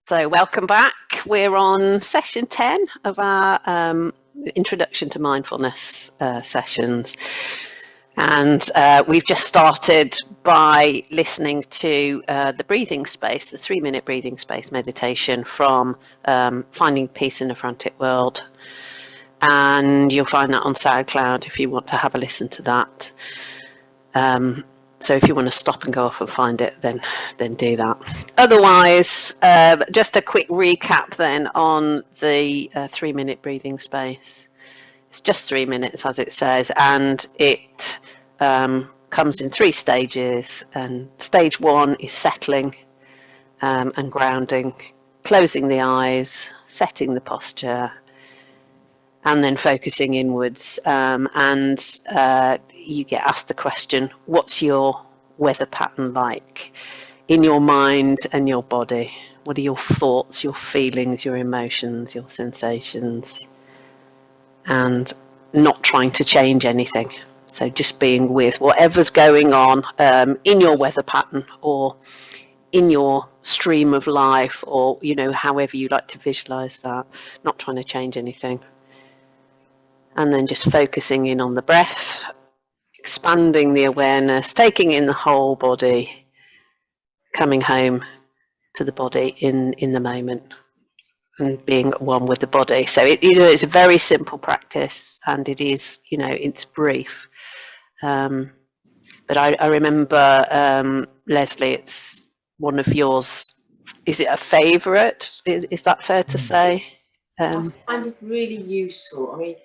So welcome back. We're on session 10 of our Introduction to Mindfulness sessions. And we've just started by listening to the breathing space, the 3-minute breathing space meditation from Finding Peace in a Frantic World. And you'll find that on SoundCloud if you want to have a listen to that. So if you want to stop and go off and find it, then do that. Otherwise, just a quick recap then on the 3-minute breathing space. It's just 3 minutes, as it says, and it comes in 3 stages. And stage 1 is settling and grounding, closing the eyes, setting the posture, and then focusing inwards. You get asked the question, what's your weather pattern like in your mind and your body? What are your thoughts, your feelings, your emotions, your sensations? And not trying to change anything. So just being with whatever's going on in your weather pattern or in your stream of life, or, you know, however you like to visualize that, not trying to change anything. And then just focusing in on the breath, expanding the awareness, taking in the whole body, coming home to the body in the moment and being one with the body. So it's a very simple practice, and it is, it's brief. But I remember, Leslie, it's one of yours. Is it a favourite? Is that fair to say? I find it really useful. I mean,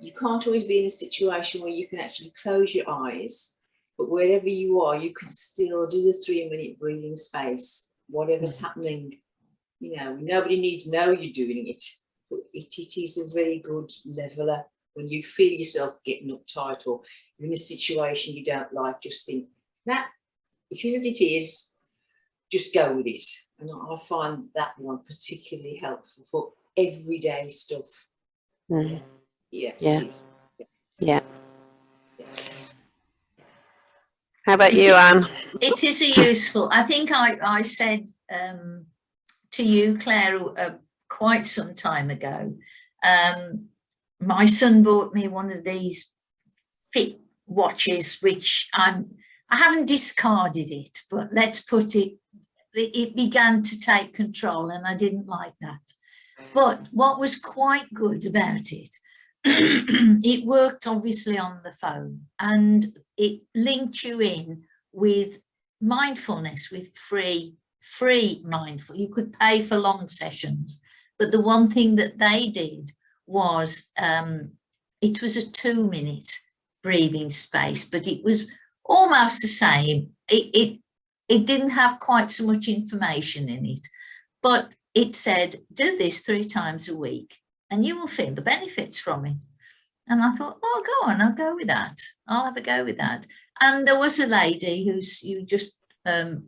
you can't always be in a situation where you can actually close your eyes, but wherever you are, you can still do the 3-minute breathing space, whatever's happening. Nobody needs to know you're doing it, but it is a very good leveler. When you feel yourself getting uptight or you're in a situation you don't like, just think, nah, it is as it is, just go with it. And I find that one particularly helpful for everyday stuff. Mm. Yeah. Yeah. It is. Yeah. How about you, Anne? It is useful. I think I said to you, Claire, quite some time ago, my son bought me one of these Fit watches, which I haven't discarded it, but let's put it began to take control, and I didn't like that. But what was quite good about it, it worked obviously on the phone, and it linked you in with mindfulness, with free mindful. You could pay for long sessions, but the one thing that they did was it was a 2-minute breathing space, but it was almost the same. It didn't have quite so much information in it, but it said, do this 3 times a week and you will feel the benefits from it. And I thought, oh, go on, I'll go with that. I'll have a go with that. And there was a lady you just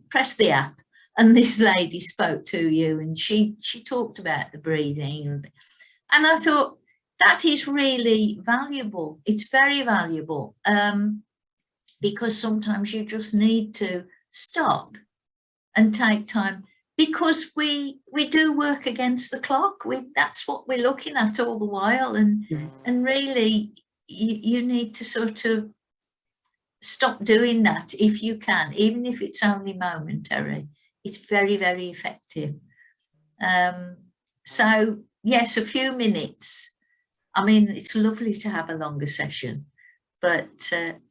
pressed the app, and this lady spoke to you, and she talked about the breathing. And I thought, that is really valuable. It's very valuable, because sometimes you just need to stop and take time, because we do work against the clock. That's what we're looking at all the while, and really you need to sort of stop doing that if you can, even if it's only momentary. It's very, very effective. So yes, a few minutes. I mean, it's lovely to have a longer session, but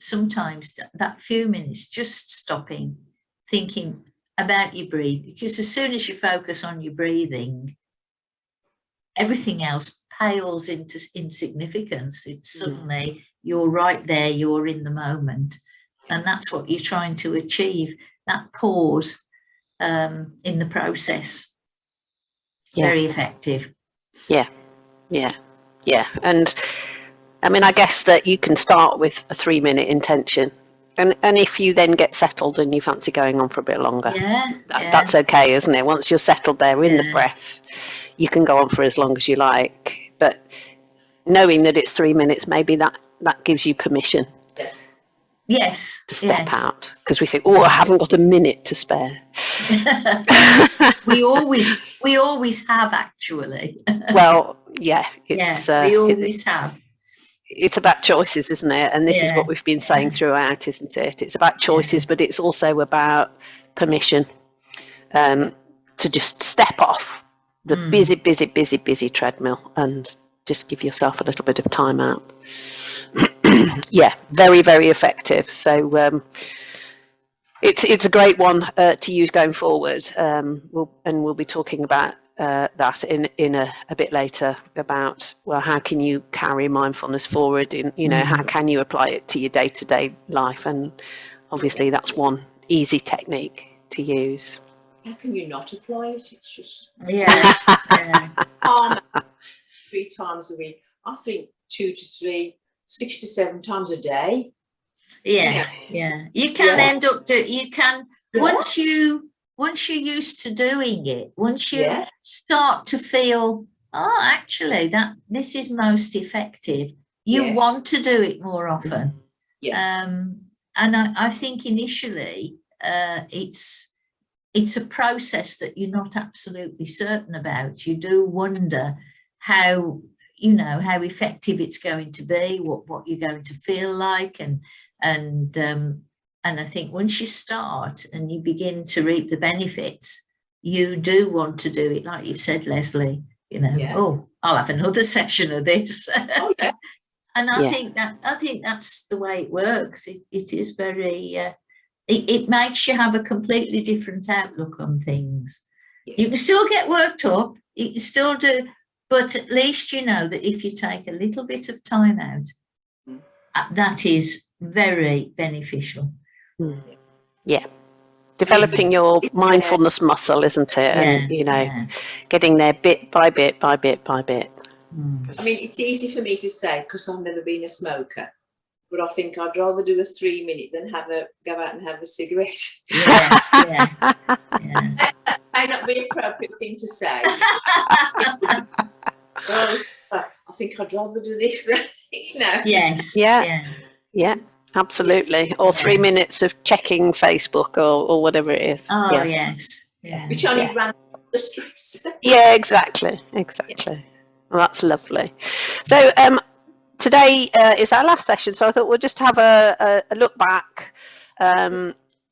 sometimes that few minutes, just stopping, thinking about your breathing, because as soon as you focus on your breathing, everything else pales into insignificance. It's suddenly you're right there, you're in the moment, and that's what you're trying to achieve, that pause in the process. Very effective. Yeah. And I mean, I guess that you can start with a 3-minute intention, and if you then get settled and you fancy going on for a bit longer, that's okay, isn't it? Once you're settled there in the breath, you can go on for as long as you like, but knowing that it's 3 minutes, maybe that gives you permission Yes. to step Yes. out, because we think, oh, I haven't got a minute to spare. we always have, actually. Well, yeah, it's we always have. It's about choices, isn't it? And this is what we've been saying throughout, isn't it? It's about choices, but it's also about permission, to just step off the busy treadmill and just give yourself a little bit of time out. Yeah, very, very effective. So it's a great one to use going forward. We'll be talking about that in a bit later, about, well, how can you carry mindfulness forward in, how can you apply it to your day-to-day life? And obviously that's one easy technique to use. How can you not apply it? It's just yes. 3 times a week. I think 2 to 3, 6 to 7 times a day. Yeah. You can end up once you're used to doing it, once you start to feel, oh, actually this is most effective, you want to do it more often. And I think initially it's a process that you're not absolutely certain about. You do wonder how effective it's going to be, what you're going to feel like, and I think once you start and you begin to reap the benefits, you do want to do it, like you said, Leslie. Oh, I'll have another session of this. And I think that's the way it works. It is very. It makes you have a completely different outlook on things. You can still get worked up, you can still do, but at least you know that if you take a little bit of time out, that is very beneficial. Yeah. Developing your mindfulness muscle, isn't it? And, getting there bit by bit by bit by bit. I mean, it's easy for me to say because I've never been a smoker. But I think I'd rather do a 3-minute than go out and have a cigarette. That may not be an appropriate thing to say. I think I'd rather do this, Yes. Yeah, absolutely. Or 3 minutes of checking Facebook or whatever it is. Oh, yes. Which only ran the stress. Yeah, exactly. Well, that's lovely. So, today is our last session, so I thought we'll just have a look back,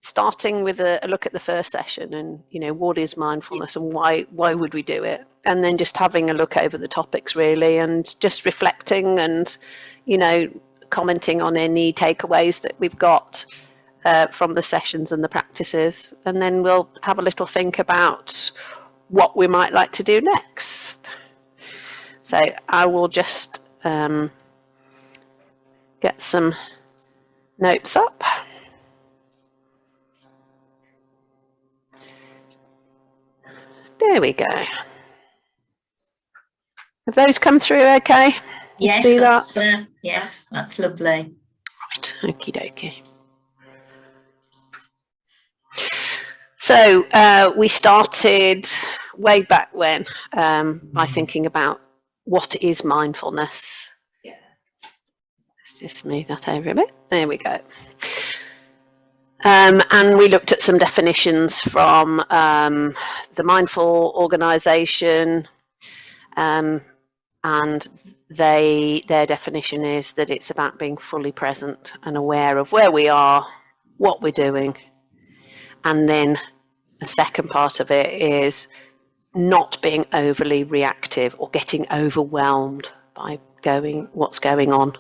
starting with a look at the first session, and what is mindfulness and why would we do it, and then just having a look over the topics really, and just reflecting and commenting on any takeaways that we've got from the sessions and the practices, and then we'll have a little think about what we might like to do next. So I will just get some notes up. There we go. Have those come through okay? Yes, see that's, that? Yes, that's lovely. Right, okie dokie. So we started way back when by thinking about what is mindfulness. Let's just smooth that over a bit. There we go. And we looked at some definitions from the Mindful Organisation, and their definition is that it's about being fully present and aware of where we are, what we're doing, and then the second part of it is not being overly reactive or getting overwhelmed by what's going on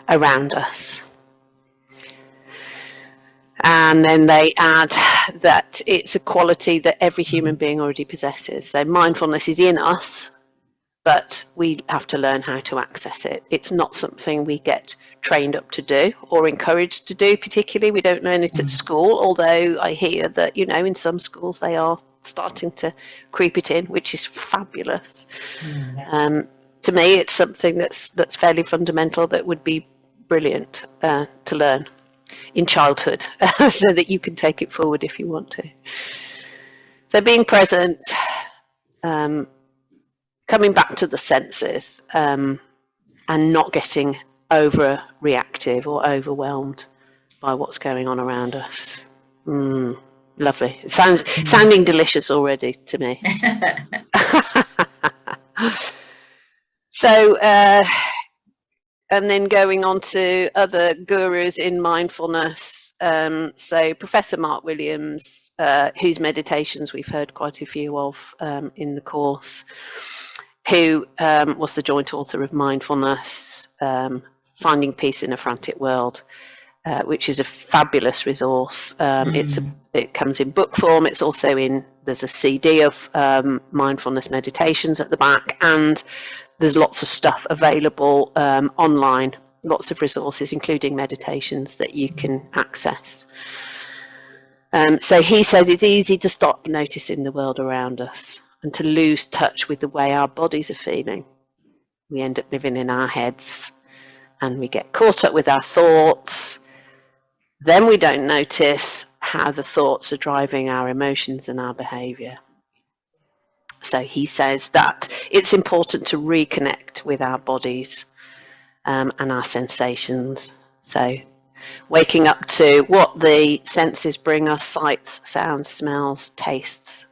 around us. And then they add that it's a quality that every human being already possesses. So mindfulness is in us, but we have to learn how to access it. It's not something we get trained up to do or encouraged to do particularly. We don't learn it at school, although I hear that, in some schools they are starting to creep it in, which is fabulous. To me, it's something that's fairly fundamental that would be brilliant to learn in childhood so that you can take it forward if you want to. So being present, coming back to the senses, and not getting over reactive or overwhelmed by what's going on around us. Lovely. It sounding delicious already to me. So, and then going on to other gurus in mindfulness. So Professor Mark Williams, whose meditations we've heard quite a few of in the course, who was the joint author of Mindfulness, Finding Peace in a Frantic World, which is a fabulous resource. It comes in book form. It's also there's a CD of mindfulness meditations at the back, and there's lots of stuff available online, lots of resources, including meditations that you can access. So he says it's easy to stop noticing the world around us and to lose touch with the way our bodies are feeling. We end up living in our heads and we get caught up with our thoughts. Then we don't notice how the thoughts are driving our emotions and our behaviour. So he says that it's important to reconnect with our bodies and our sensations. So waking up to what the senses bring us, sights, sounds, smells, tastes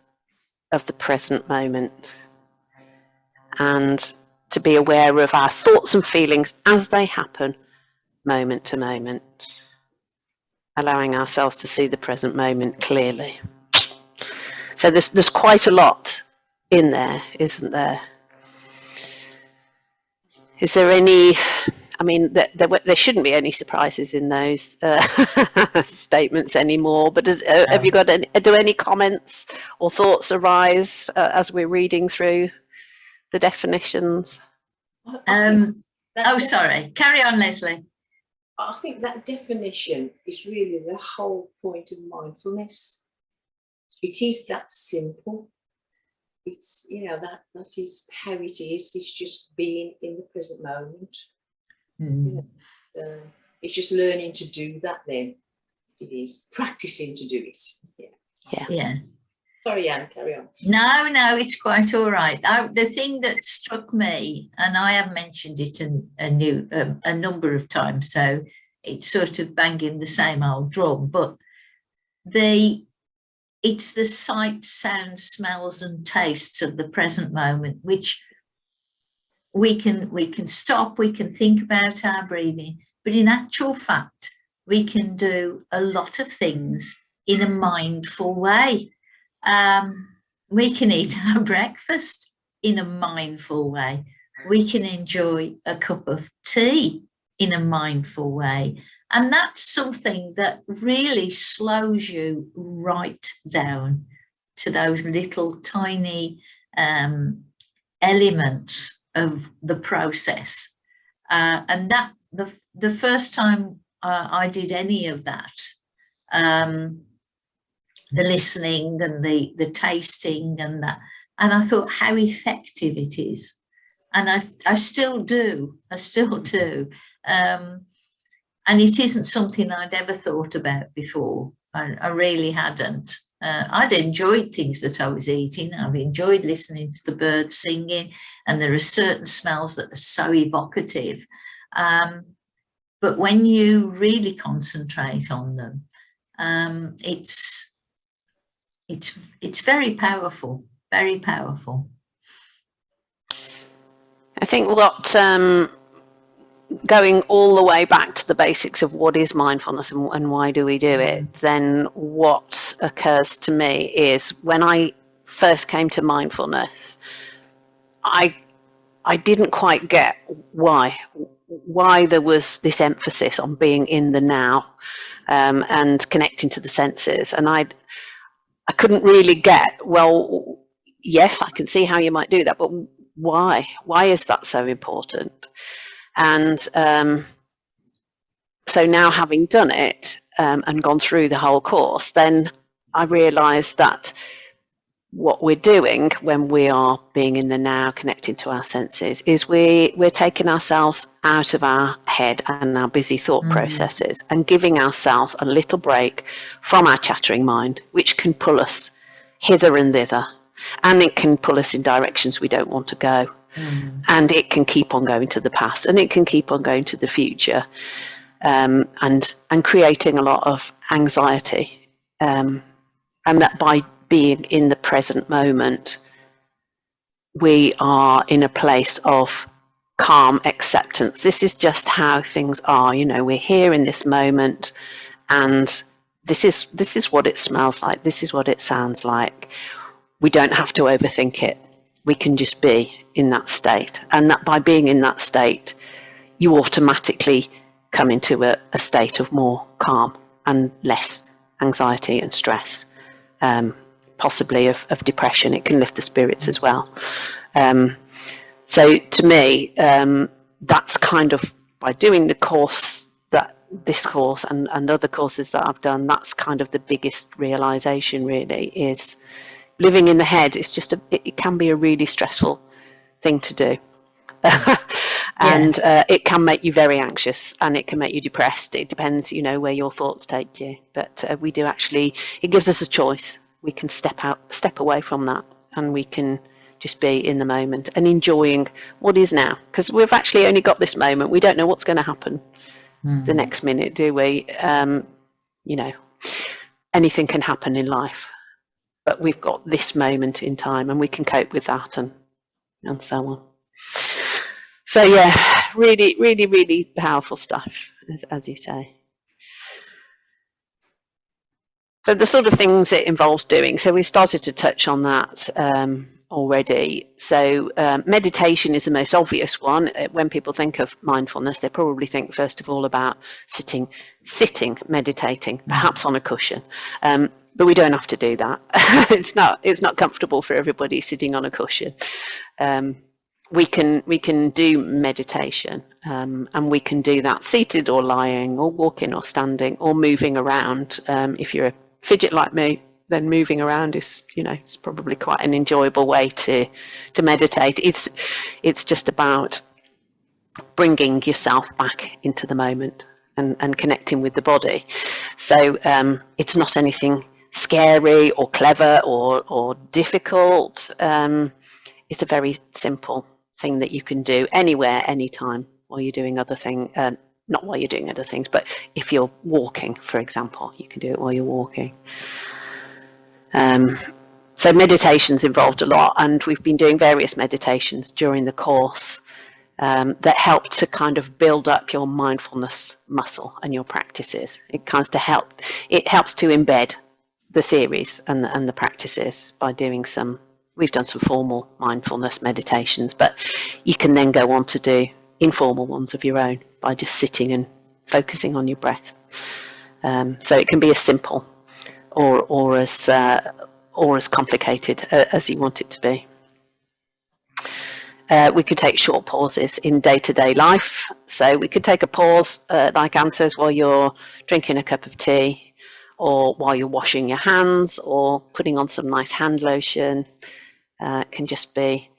of the present moment. And to be aware of our thoughts and feelings as they happen, moment to moment. Allowing ourselves to see the present moment clearly. So there's quite a lot in there, isn't there? Is there any, I mean, there shouldn't be any surprises in those statements anymore, but have you got do any comments or thoughts arise as we're reading through the definitions? Sorry, carry on, Leslie. I think that definition is really the whole point of mindfulness. It is that simple. It's, that is how it is. It's just being in the present moment. It's just learning to do that then. It is practicing to do it. Yeah. Sorry, Anne, carry on. No, it's quite all right. The thing that struck me, and I have mentioned it a number of times, so it's sort of banging the same old drum, but it's the sights, sounds, smells and tastes of the present moment, which we can stop, we can think about our breathing, but in actual fact, we can do a lot of things in a mindful way. We can eat our breakfast in a mindful way. We can enjoy a cup of tea in a mindful way. And that's something that really slows you right down to those little tiny elements of the process. And that the first time I did any of that, the listening and the tasting and that, and I thought how effective it is. And I still do. And it isn't something I'd ever thought about before. I really hadn't. I'd enjoyed things that I was eating. I've enjoyed listening to the birds singing, and there are certain smells that are so evocative. But when you really concentrate on them, it's very powerful, very powerful. I think what going all the way back to the basics of what is mindfulness and why do we do it, then what occurs to me is when I first came to mindfulness, I didn't quite get why there was this emphasis on being in the now and connecting to the senses, and I couldn't really get, well, yes, I can see how you might do that, but why is that so important? And so now, having done it and gone through the whole course, then I realised that what we're doing when we are being in the now, connecting to our senses, is we're taking ourselves out of our head and our busy thought processes and giving ourselves a little break from our chattering mind, which can pull us hither and thither, and it can pull us in directions we don't want to go. And it can keep on going to the past, and it can keep on going to the future. and creating a lot of anxiety, and that by being in the present moment, we are in a place of calm acceptance. This is just how things are. You know, we're here in this moment, and this is what it smells like. This is what it sounds like. We don't have to overthink it. We can just be in that state, and that by being in that state, you automatically come into a state of more calm and less anxiety and stress, possibly of depression. It can lift the spirits as well. So to me, that's kind of, by doing the course, this course and other courses that I've done, that's kind of the biggest realization really, is living in the head is just it can be a really stressful thing to do. And it can make you very anxious, and it can make you depressed. It depends, you know, where your thoughts take you. But we do actually, it gives us a choice. We can step away from that, and we can just be in the moment and enjoying what is now, because we've actually only got this moment. We don't know what's going to happen the next minute, do we? You know, anything can happen in life, but we've got this moment in time, and we can cope with that, and so on. So yeah, really, really, really powerful stuff, as you say. So the sort of things it involves doing. So we started to touch on that already. So meditation is the most obvious one. When people think of mindfulness, they probably think first of all about sitting, meditating, perhaps on a cushion. But we don't have to do that. It's not comfortable for everybody sitting on a cushion. We can do meditation, and we can do that seated or lying or walking or standing or moving around. If you're a fidget like me, then moving around is, you know, it's probably quite an enjoyable way to meditate. It's just about bringing yourself back into the moment and connecting with the body. So it's not anything scary or clever or difficult. It's a very simple thing that you can do anywhere, anytime, while you're doing other things. Not while you're doing other things, but if you're walking, for example, you can do it while you're walking. So meditation's involved a lot, and we've been doing various meditations during the course that help to kind of build up your mindfulness muscle and your practices. It helps to embed the theories and the practices by doing some. We've done some formal mindfulness meditations, but you can then go on to do informal ones of your own by just sitting and focusing on your breath. So it can be as simple or as complicated as you want it to be. We could take short pauses in day-to-day life. So we could take a pause, like Anne says, while you're drinking a cup of tea, or while you're washing your hands, or putting on some nice hand lotion. It can just be,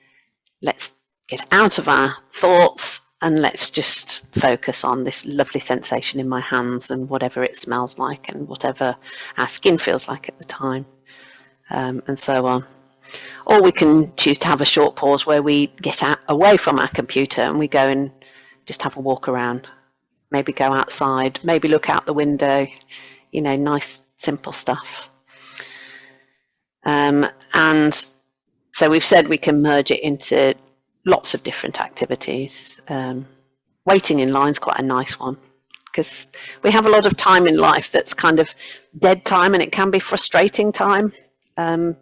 let's get out of our thoughts and let's just focus on this lovely sensation in my hands and whatever it smells like and whatever our skin feels like at the time, and so on. Or we can choose to have a short pause where we get away from our computer and we go and just have a walk around, maybe go outside, maybe look out the window, you know, nice simple stuff. And so we've said we can merge it into lots of different activities. Waiting in line is quite a nice one, because we have a lot of time in life that's kind of dead time, and it can be frustrating time. And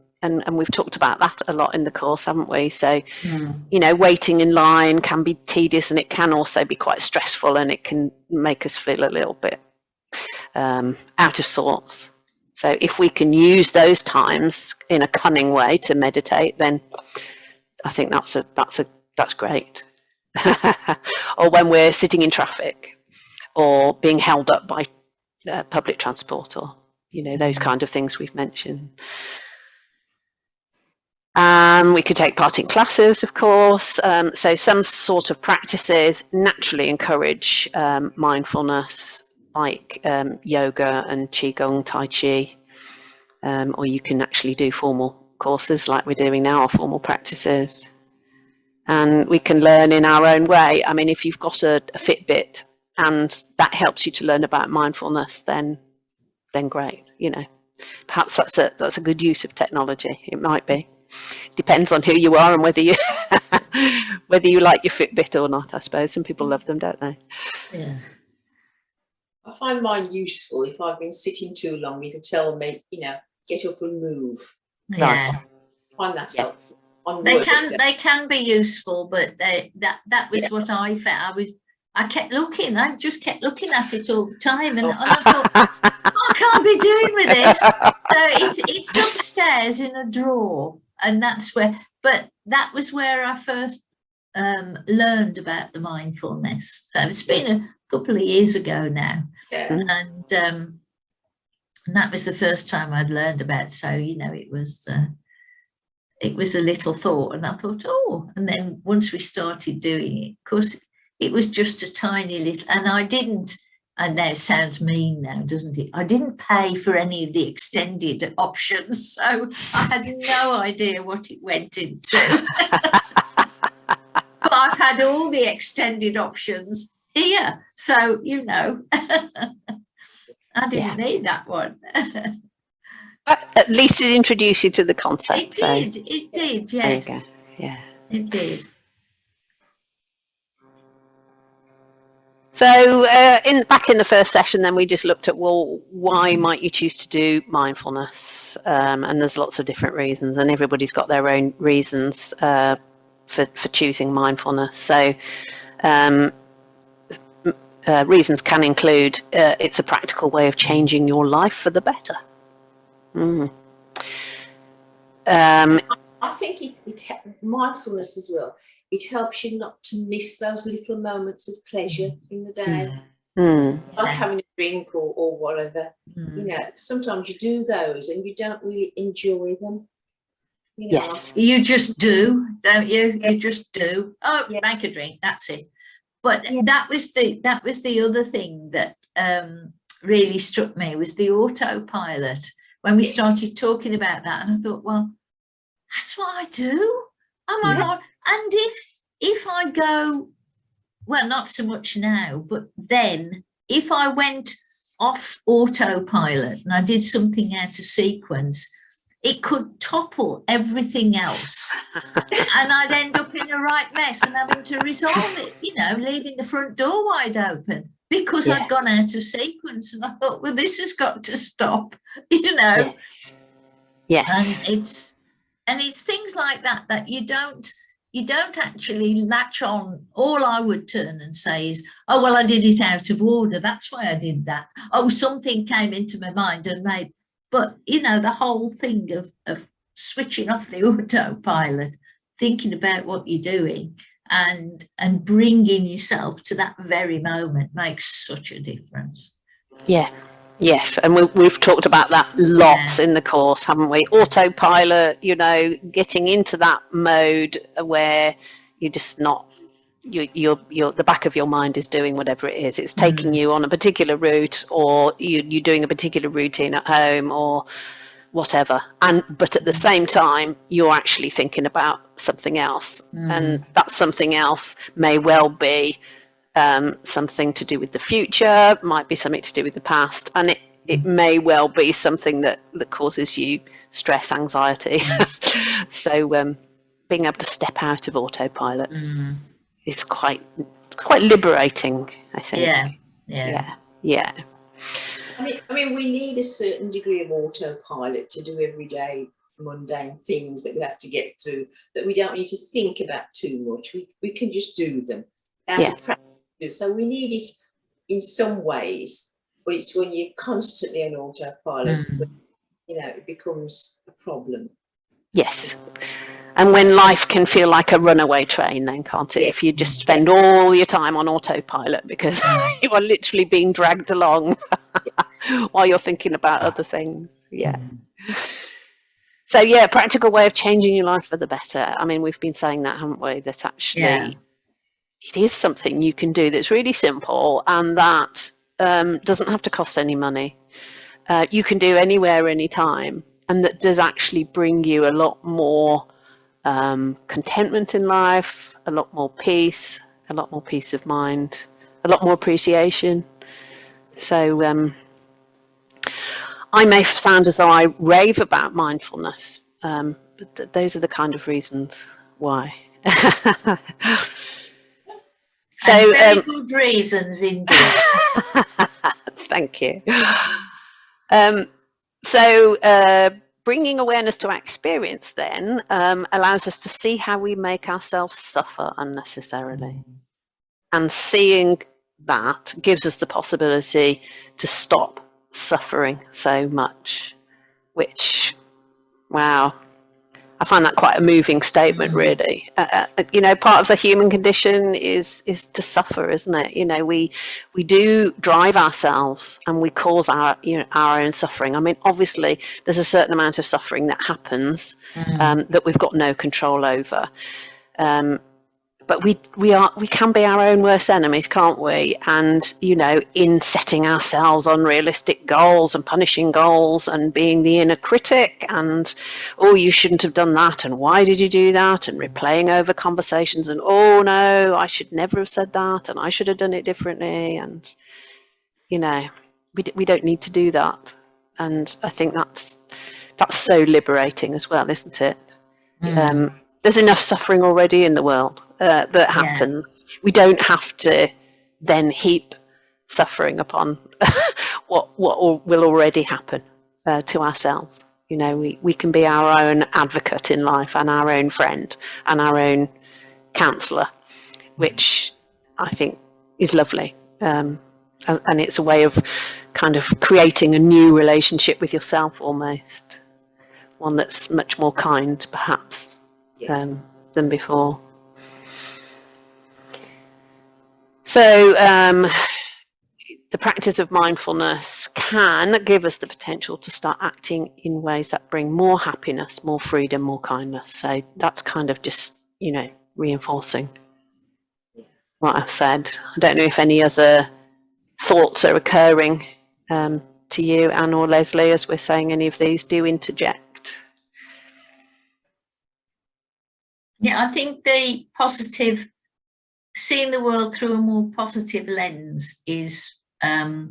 we've talked about that a lot in the course, haven't we? So, you know, waiting in line can be tedious, and it can also be quite stressful, and it can make us feel a little bit out of sorts. So if we can use those times in a cunning way to meditate, then I think that's great. Or when we're sitting in traffic, or being held up by public transport, or, you know, those kind of things we've mentioned. We could take part in classes, of course. So some sort of practices naturally encourage mindfulness, like yoga and qigong, tai chi, or you can actually do formal courses like we're doing now, or formal practices. And we can learn in our own way. I mean, if you've got a Fitbit and that helps you to learn about mindfulness, then great. You know, perhaps that's a good use of technology. It might be. Depends on who you are and whether you whether you like your Fitbit or not. I suppose some people love them, don't they? Yeah. I find mine useful. If I've been sitting too long, it'll tell me, get up and move. Yeah. I find that helpful. They can be useful, but that was what I felt. I just kept looking at it all the time, and I thought, what can't I be doing with this? So it's upstairs in a drawer, and that's where. But that was where I first learned about the mindfulness. So it's been a couple of years ago now, and that was the first time I'd learned about it. So it was a little thought, and I thought, and then once we started doing it, of course, it was just a tiny little, and I didn't, and that sounds mean now, doesn't it? I didn't pay for any of the extended options, so I had no idea what it went into. But I've had all the extended options here, so, I didn't need that one. But at least it introduced you to the concept. It did, yes. There you go. Yeah. It did. So back in the first session, then we just looked at, well, why might you choose to do mindfulness? And there's lots of different reasons, and everybody's got their own reasons for choosing mindfulness. So reasons can include it's a practical way of changing your life for the better. I think it mindfulness as well. It helps you not to miss those little moments of pleasure in the day, like having a drink or whatever. Sometimes you do those and you don't really enjoy them. Yes, you just do, don't you? You just do. Make a drink. That's it. But that was the other thing that really struck me, was the autopilot. When we started talking about that, and I thought, well, that's what I do. I'm on, and if I go, well, not so much now, but then if I went off autopilot and I did something out of sequence, it could topple everything else, and I'd end up in a right mess and having to resolve it. Leaving the front door wide open because I'd gone out of sequence, and I thought, well, this has got to stop. Yes. And it's things like that you don't actually latch on. All I would turn and say is, oh, well, I did it out of order. That's why I did that. Oh, something came into my mind and made. But, the whole thing of switching off the autopilot, thinking about what you're doing and bringing yourself to that very moment makes such a difference. Yeah. Yes, and we've talked about that lots in the course, haven't we? Autopilot, getting into that mode where you're just not, you're the back of your mind is doing whatever it is. It's taking you on a particular route, or you're doing a particular routine at home or whatever. But at the same time, you're actually thinking about something else, and that something else may well be something to do with the future, might be something to do with the past, and it may well be something that causes you stress, anxiety. So being able to step out of autopilot is quite liberating, I think. Yeah. I mean, we need a certain degree of autopilot to do everyday mundane things that we have to get through, that we don't need to think about too much. We can just do them out of practice. So we need it in some ways, but it's when you're constantly on autopilot, it becomes a problem. Yes. And when life can feel like a runaway train, then, can't it? If you just spend all your time on autopilot because you are literally being dragged along while you're thinking about other things. So, practical way of changing your life for the better. I mean, we've been saying that, haven't we? That actually it is something you can do that's really simple, and that doesn't have to cost any money. You can do anywhere, anytime, and that does actually bring you a lot more contentment in life, a lot more peace of mind, a lot more appreciation. So I may sound as though I rave about mindfulness, but those are the kind of reasons why. So and very good reasons indeed. thank you. So bringing awareness to our experience then allows us to see how we make ourselves suffer unnecessarily. And seeing that gives us the possibility to stop suffering so much, which, wow, I find that quite a moving statement, really. You know, part of the human condition is to suffer, isn't it? You know, we do drive ourselves and we cause our own suffering. I mean, obviously, there's a certain amount of suffering that happens that we've got no control over. But we can be our own worst enemies, can't we? And, you know, in setting ourselves unrealistic goals and punishing goals and being the inner critic and, oh, you shouldn't have done that and why did you do that, and replaying over conversations and, oh no, I should never have said that and I should have done it differently. And, you know, we don't need to do that. And I think that's so liberating as well, isn't it? There's enough suffering already in the world that happens. We don't have to then heap suffering upon what will already happen to ourselves. You know, we can be our own advocate in life and our own friend and our own counsellor, which I think is lovely. And it's a way of kind of creating a new relationship with yourself almost, one that's much more kind, perhaps. Than before. So the practice of mindfulness can give us the potential to start acting in ways that bring more happiness, more freedom, more kindness. So that's kind of just, you know, reinforcing what I've said. I don't know if any other thoughts are occurring to you, Anne or Leslie, as we're saying any of these. Do interject. Yeah, I think the positive, seeing the world through a more positive lens is, well,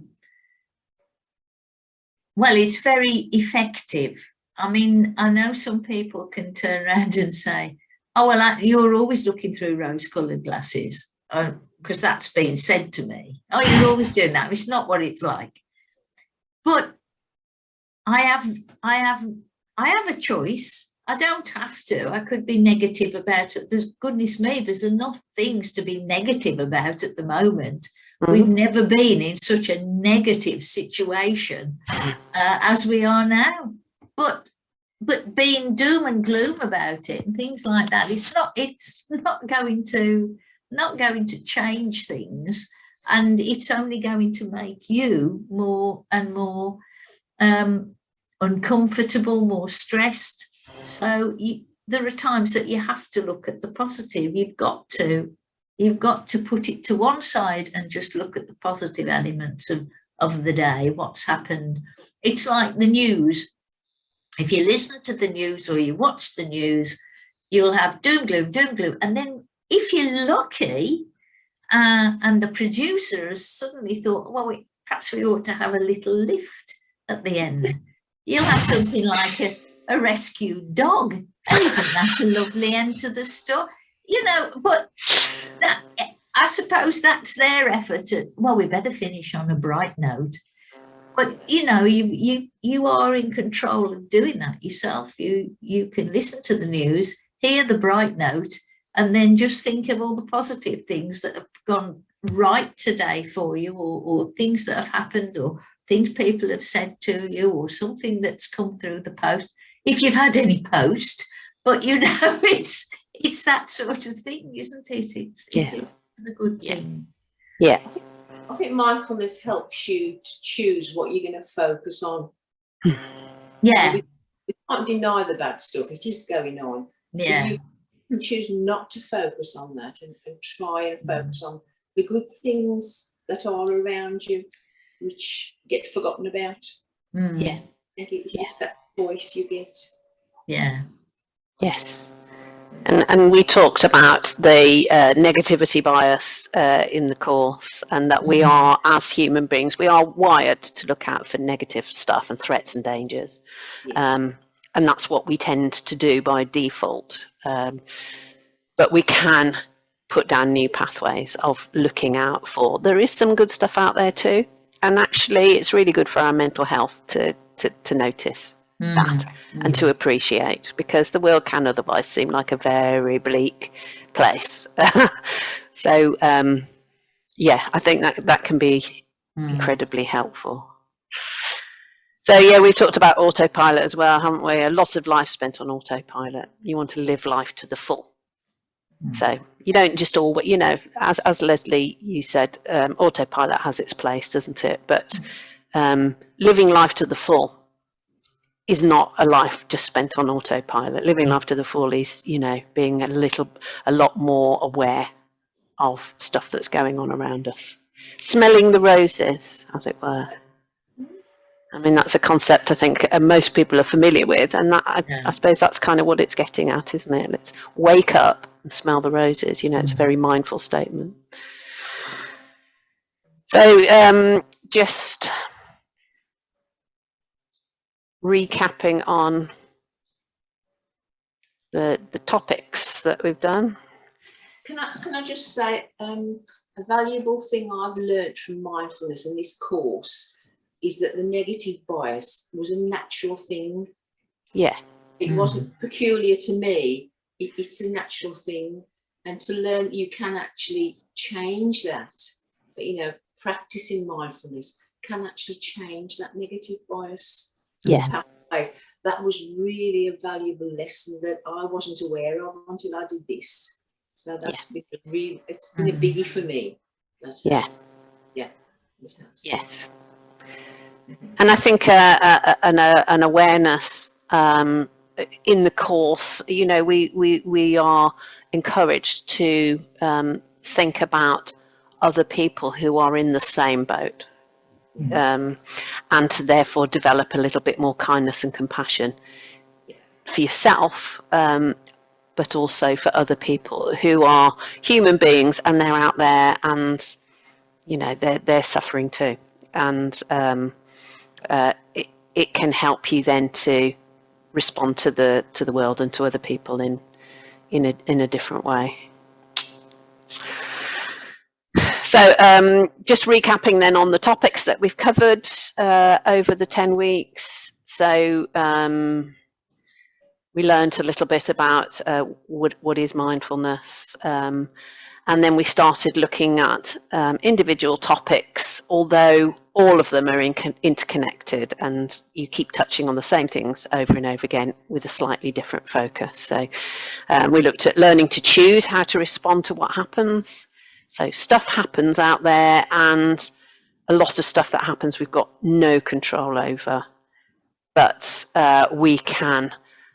it's very effective. I mean, I know some people can turn around and say, oh, well, you're always looking through rose-coloured glasses, because that's been said to me. Oh, you're always doing that. It's not what it's like. But I have a choice. I don't have to. I could be negative about it. There's, goodness me, there's enough things to be negative about at the moment. We've never been in such a negative situation as we are now. But being doom and gloom about it and things like that, it's not going to change things, and it's only going to make you more and more uncomfortable, more stressed. So there are times that you have to look at the positive. You've got to put it to one side and just look at the positive elements of the day, what's happened. It's like the news. If you listen to the news or you watch the news, you'll have doom, gloom, and then if you're lucky, and the producer has suddenly thought, well, perhaps we ought to have a little lift at the end, you'll have something like a rescued dog. And isn't that a lovely end to the story? You know, but that, I suppose that's their effort at, well, we better finish on a bright note. But, you know, you are in control of doing that yourself. You can listen to the news, hear the bright note, and then just think of all the positive things that have gone right today for you, or things that have happened, or things people have said to you, or something that's come through the post, if you've had any post. But, you know, it's that sort of thing, isn't it? It's a good thing. Yeah. I think mindfulness helps you to choose what you're going to focus on. Yeah. We can't deny the bad stuff. It is going on. Yeah. You can choose not to focus on that and try and focus on the good things that are around you, which get forgotten about. Yeah. It's that voice you get. Yeah. Yes. And we talked about the negativity bias in the course, and that we are, as human beings, we are wired to look out for negative stuff and threats and dangers. Yeah. And that's what we tend to do by default. But we can put down new pathways of looking out for. There is some good stuff out there too. And actually, it's really good for our mental health to notice that and to appreciate, because the world can otherwise seem like a very bleak place. So, yeah, I think that can be incredibly helpful. So, yeah, we've talked about autopilot as well, haven't we? A lot of life spent on autopilot. You want to live life to the full. So you don't just as Leslie, you said, autopilot has its place, doesn't it? But living life to the full is not a life just spent on autopilot. Living life to the full is, being a lot more aware of stuff that's going on around us. Smelling the roses, as it were. I mean, that's a concept I think most people are familiar with, and that, I suppose that's kind of what it's getting at, isn't it? Let's wake up and smell the roses. It's a very mindful statement. So just recapping on the topics that we've done. Can I just say a valuable thing I've learned from mindfulness in this course is that the negative bias was a natural thing. Yeah. It wasn't peculiar to me. It's a natural thing. And to learn you can actually change that. But, practicing mindfulness can actually change that negative bias. Yeah. That was really a valuable lesson that I wasn't aware of until I did this. So that's been it's been a biggie for me. Yes. Yeah. It has. Yes. And I think an awareness in the course, we are encouraged to think about other people who are in the same boat, and to therefore develop a little bit more kindness and compassion for yourself, but also for other people who are human beings, and they're out there, and they're suffering too, and it can help you then to respond to the world and to other people in a different way. So just recapping then on the topics that we've covered over the 10 weeks. So we learned a little bit about what is mindfulness, and then we started looking at individual topics, although all of them are interconnected, and you keep touching on the same things over and over again with a slightly different focus. So we looked at learning to choose how to respond to what happens. So stuff happens out there, and a lot of stuff that happens we've got no control over, but we can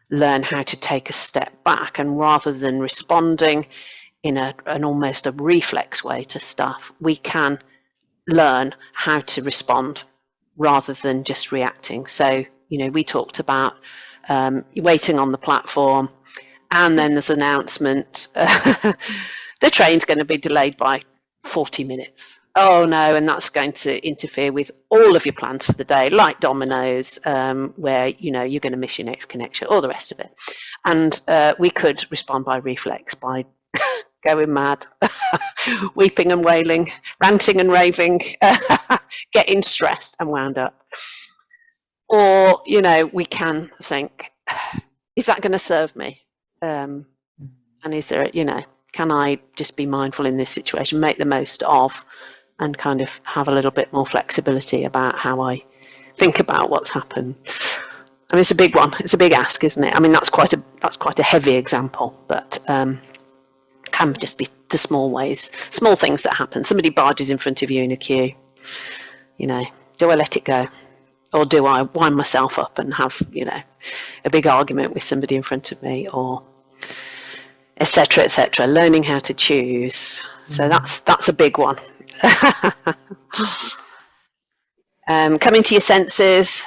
learn how to take a step back, and rather than responding in an almost a reflex way to stuff, we can learn how to respond rather than just reacting. So, we talked about waiting on the platform, and then there's an announcement, the train's going to be delayed by 40 minutes. Oh no, and that's going to interfere with all of your plans for the day, like dominoes, where you're going to miss your next connection, all the rest of it. And we could respond by reflex, by going mad, weeping and wailing, ranting and raving, getting stressed and wound up. Or, we can think, is that going to serve me? And is there, can I just be mindful in this situation, make the most of, and kind of have a little bit more flexibility about how I think about what's happened. I mean, it's a big one. It's a big ask, isn't it? I mean, that's quite a heavy example, but can just be the small things that happen. Somebody barges in front of you in a queue. Do I let it go, or do I wind myself up and have a big argument with somebody in front of me, or etc., etc. Learning how to choose. So that's a big one. Coming to your senses.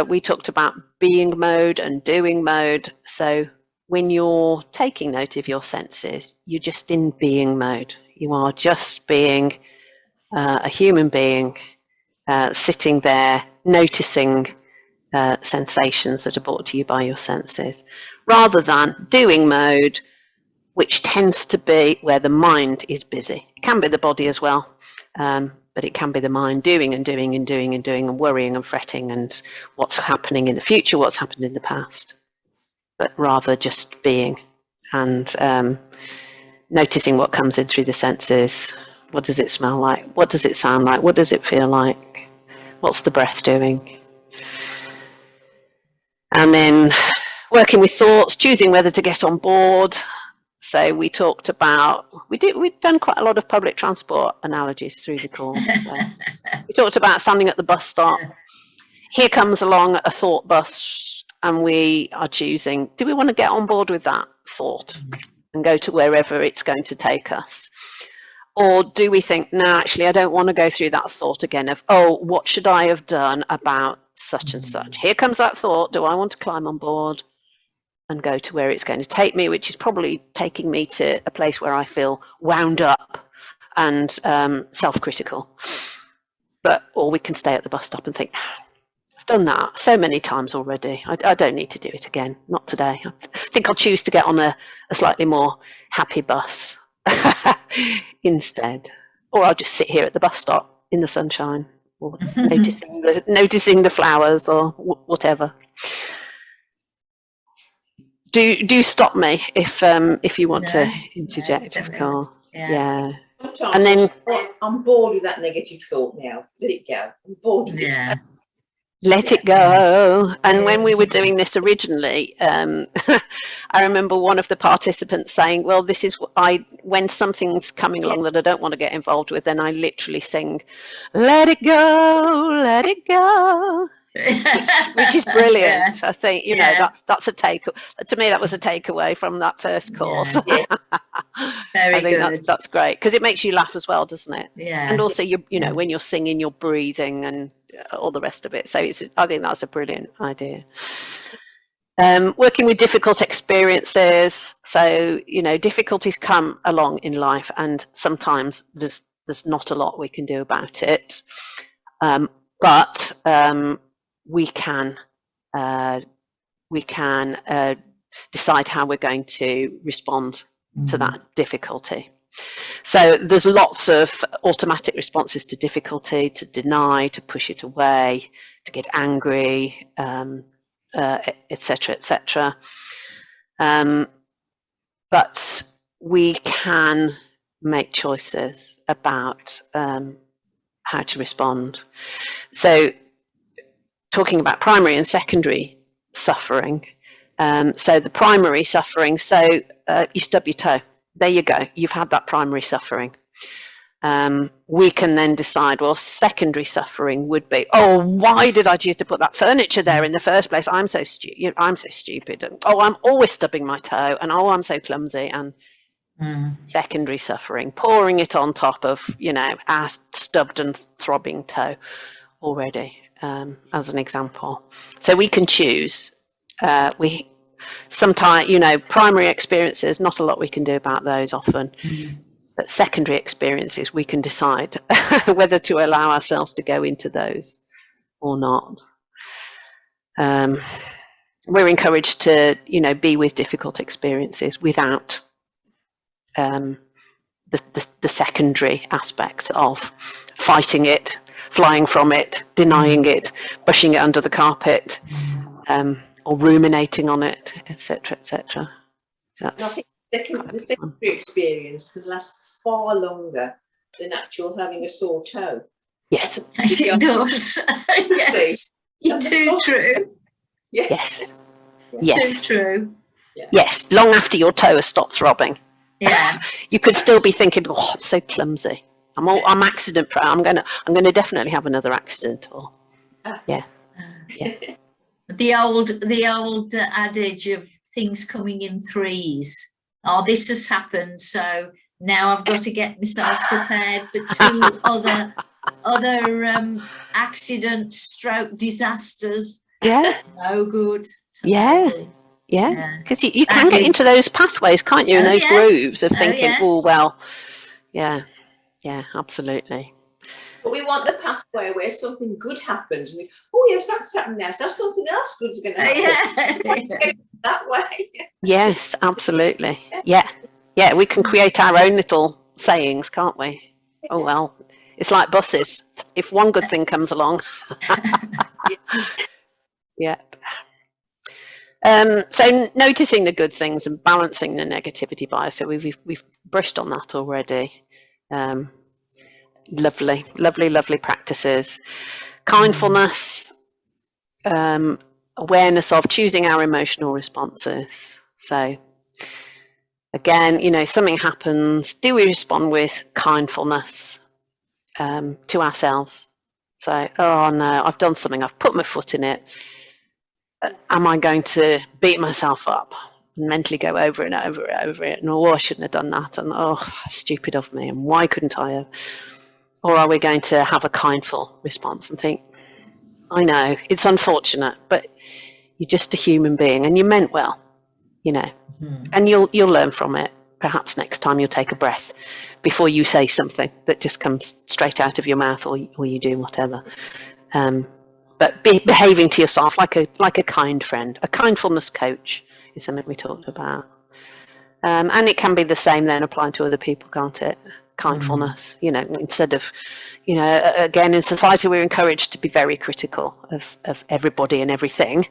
We talked about being mode and doing mode. So when you're taking note of your senses, you're just in being mode. You are just being a human being, sitting there, noticing sensations that are brought to you by your senses, rather than doing mode, which tends to be where the mind is busy. It can be the body as well, but it can be the mind doing and doing and doing and doing and worrying and fretting and what's happening in the future, what's happened in the past, but rather just being and noticing what comes in through the senses. What does it smell like? What does it sound like? What does it feel like? What's the breath doing? And then working with thoughts, choosing whether to get on board. So we talked about, we've done quite a lot of public transport analogies through the course. So we talked about standing at the bus stop. Here comes along a thought bus, and we are choosing, do we want to get on board with that thought and go to wherever it's going to take us? Or do we think, no, actually, I don't want to go through that thought again of, oh, what should I have done about such and such? Here comes that thought. Do I want to climb on board and go to where it's going to take me, which is probably taking me to a place where I feel wound up and self-critical? Or we can stay at the bus stop and think, I've done that so many times already. I don't need to do it again. Not today. I think I'll choose to get on a slightly more happy bus instead. Or I'll just sit here at the bus stop in the sunshine, or noticing the flowers, or whatever. Do stop me if you want to interject, of course. Yeah. Sometimes and then I'm bored with that negative thought now. Let it go. I'm bored with it. Let it go. And when we were doing this originally, I remember one of the participants saying, well, this is when something's coming along that I don't want to get involved with, then I literally sing, let it go, let it go. Which is brilliant. I think, you know, that's a take. To me, that was a takeaway from that first course. Very I think good. that's great, because it makes you laugh as well, doesn't it? Yeah. And also, you know, when you're singing, you're breathing and all the rest of it. So I think that's a brilliant idea. Working with difficult experiences. So, you know, difficulties come along in life, and sometimes there's not a lot we can do about it. But we can decide how we're going to respond to that difficulty. So there's lots of automatic responses to difficulty: to deny, to push it away, to get angry, etc., etc. But we can make choices about how to respond. So talking about primary and secondary suffering. So the primary suffering, so you stub your toe. There you go. You've had that primary suffering. We can then decide, well, secondary suffering would be, oh, why did I choose to put that furniture there in the first place? I'm so stupid. And, oh, I'm always stubbing my toe. And oh, I'm so clumsy. And secondary suffering, pouring it on top of, you know, our stubbed and throbbing toe already. As an example. So we can choose. Sometimes, you know, primary experiences, not a lot we can do about those often. But secondary experiences, we can decide whether to allow ourselves to go into those or not. We're encouraged to, you know, be with difficult experiences without the secondary aspects of fighting it, flying from it, denying it, brushing it under the carpet, or ruminating on it, etc., etc. I think the secondary experience can last far longer than actual having a sore toe. Yes. Yes, it does. Yes. You're too true. Yes. Too true. Yes. Long after your toe has stopped throbbing. Yeah. You could still be thinking, oh, I'm so clumsy. I'm accident prone. I'm gonna definitely have another accident. Or yeah. The old adage of things coming in threes. Oh, this has happened, so now I've got to get myself prepared for two other accidents, stroke disasters. Yeah. No good. Yeah. Yeah, because you can get you. into those pathways, can't you? In Oh, those yes. grooves of thinking, oh, yes. well, yeah, absolutely. But we want the pathway where something good happens. And oh, yes, that's happened now. So something else good's going to happen. Yeah. That way. Yes, absolutely. Yeah. Yeah, we can create our own little sayings, can't we? Oh, well, it's like buses. If one good thing comes along. Yeah. So noticing the good things and balancing the negativity bias. So we've brushed on that already. Lovely practices. Kindfulness, awareness of choosing our emotional responses. So again, you know, something happens, do we respond with kindfulness to ourselves? So, oh no, I've done something, I've put my foot in it. Am I going to beat myself up and mentally go over and over it, and oh, I shouldn't have done that, and oh, stupid of me, and why couldn't I have? Or are we going to have a kindful response and think, I know, it's unfortunate, but you're just a human being and you meant well, you know, and you'll learn from it. Perhaps next time you'll take a breath before you say something that just comes straight out of your mouth, or you do whatever. But behaving to yourself like a kind friend, a kindfulness coach is something we talked about. And it can be the same then applying to other people, can't it? Kindfulness, you know, instead of, you know, again, in society we're encouraged to be very critical of everybody and everything.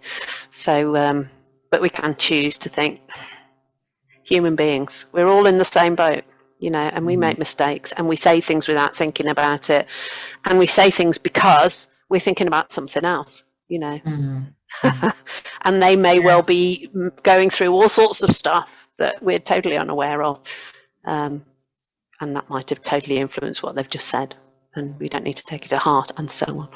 So, but we can choose to think, human beings, we're all in the same boat, you know, and we make mistakes and we say things without thinking about it. And we say things because we're thinking about something else, you know. And they may well be going through all sorts of stuff that we're totally unaware of. And that might have totally influenced what they've just said. And we don't need to take it to heart, and so on.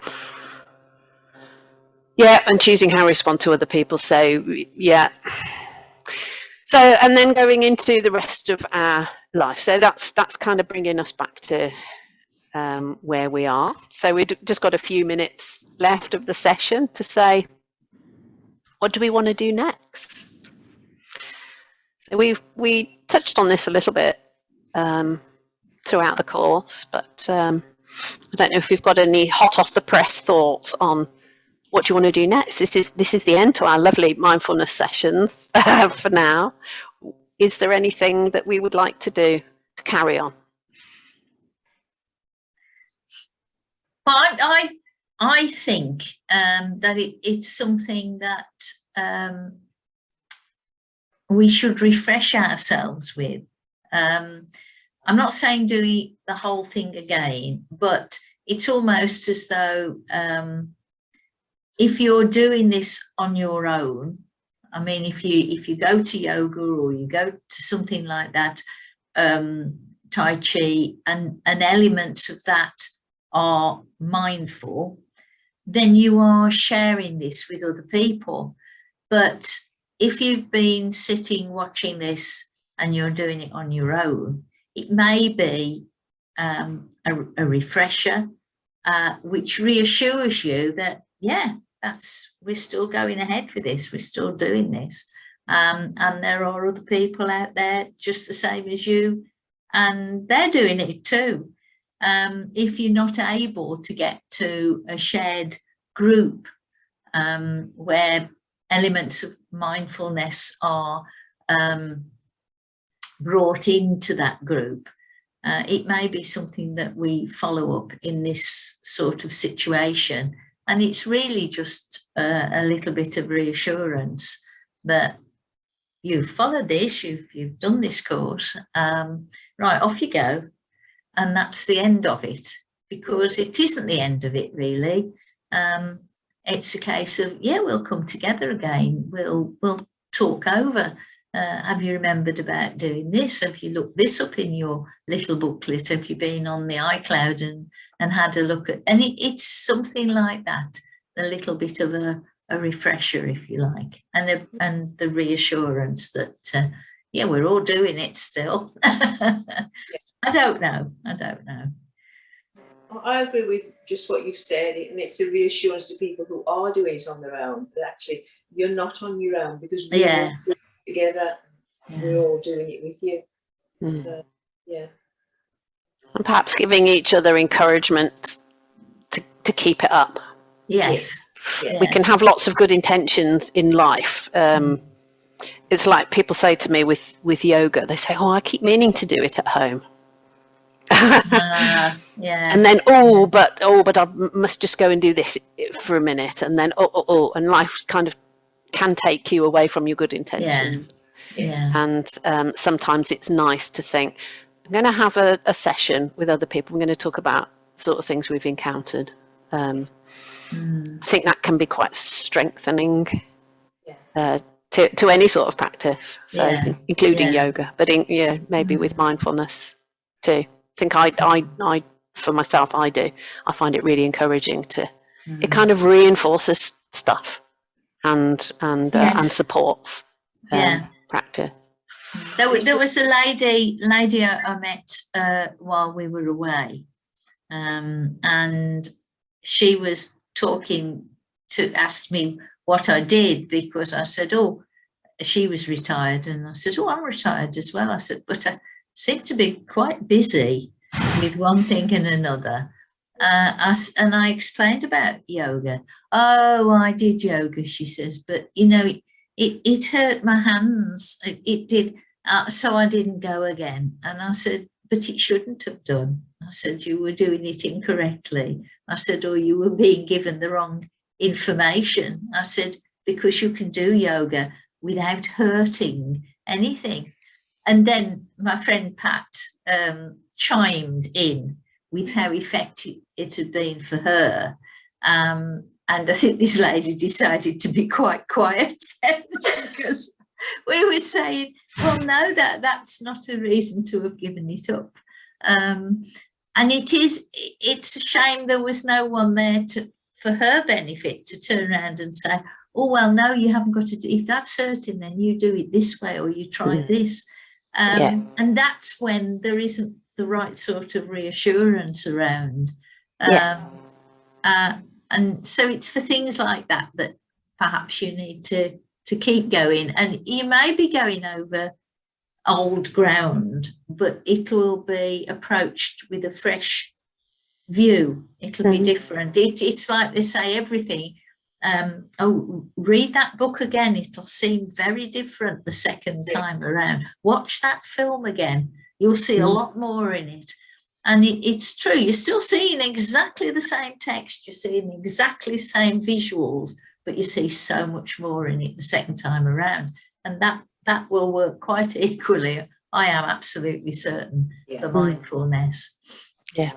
Yeah, and choosing how we respond to other people. So, yeah. So, and then going into the rest of our life. So that's kind of bringing us back to where we are. So we've just got a few minutes left of the session to say, what do we want to do next? So we touched on this a little bit throughout the course, but I don't know if we've got any hot off the press thoughts on what do you want to do next. This is the end to our lovely mindfulness sessions for now. Is there anything that we would like to do to carry on? I think that it's something that we should refresh ourselves with. I'm not saying do the whole thing again, but it's almost as though if you're doing this on your own, I mean, if you go to yoga or you go to something like that, Tai Chi, and elements of that are mindful, then you are sharing this with other people. But if you've been sitting watching this and you're doing it on your own, it may be a refresher, which reassures you that, yeah, we're still going ahead with this, we're still doing this. And there are other people out there just the same as you, and they're doing it too. If you're not able to get to a shared group where elements of mindfulness are brought into that group, it may be something that we follow up in this sort of situation. And it's really just a little bit of reassurance that you've followed this, you've done this course, right, off you go. And that's the end of it, because it isn't the end of it, really. It's a case of, yeah, we'll come together again. We'll talk over. Have you remembered about doing this? Have you looked this up in your little booklet? Have you been on the iCloud and had a look at? And it's something like that, a little bit of a refresher, if you like, and the reassurance that, yeah, we're all doing it still. I don't know. I agree with just what you've said, and it's a reassurance to people who are doing it on their own that actually you're not on your own, because we're all doing it together. We're all doing it with you. So yeah. And perhaps giving each other encouragement to keep it up. Yes. We can have lots of good intentions in life. It's like people say to me with yoga, they say, oh, I keep meaning to do it at home. And then, but I must just go and do this for a minute. And then, and life kind of can take you away from your good intentions. And sometimes it's nice to think, I'm going to have a session with other people. I'm going to talk about sort of things we've encountered. I think that can be quite strengthening to any sort of practice, so including yoga, but maybe with mindfulness too. I think I for myself, I find it really encouraging to. It kind of reinforces stuff and supports practice. There was a lady I met while we were away, and she was talking to ask me what I did, because I said, oh, she was retired, and I said, oh, I'm retired as well. I said, but I seem to be quite busy with one thing and another. And I explained about yoga. Oh, I did yoga, she says, but it hurt my hands. It did. So I didn't go again. And I said, but it shouldn't have done. I said, you were doing it incorrectly. I said, or you were being given the wrong information. I said, because you can do yoga without hurting anything. And then my friend Pat chimed in with how effective it had been for her. And I think this lady decided to be quite quiet then, because we were saying, well, no, that's not a reason to have given it up. And it's a shame there was no one there for her benefit to turn around and say, oh, well, no, you haven't got to do, if that's hurting, then you do it this way, or you try this. And that's when there isn't the right sort of reassurance around. And so it's for things like that perhaps you need to keep going. And you may be going over old ground, but it will be approached with a fresh view. It'll be different. It's like they say, everything. Read that book again. It'll seem very different the second time around. Watch that film again. You'll see a lot more in it. And it's true. You're still seeing exactly the same text. You're seeing exactly the same visuals, but you see so much more in it the second time around. And that will work quite equally. I am absolutely certain for mindfulness. Yeah.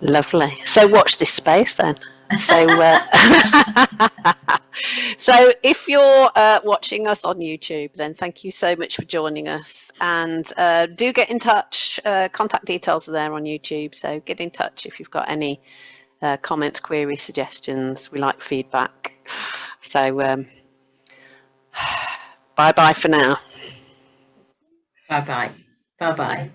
Lovely. So watch this space then. So, so if you're watching us on YouTube, then thank you so much for joining us. And do get in touch. Contact details are there on YouTube. So get in touch if you've got any comments, queries, suggestions. We like feedback. So bye-bye for now. Bye-bye. Bye-bye.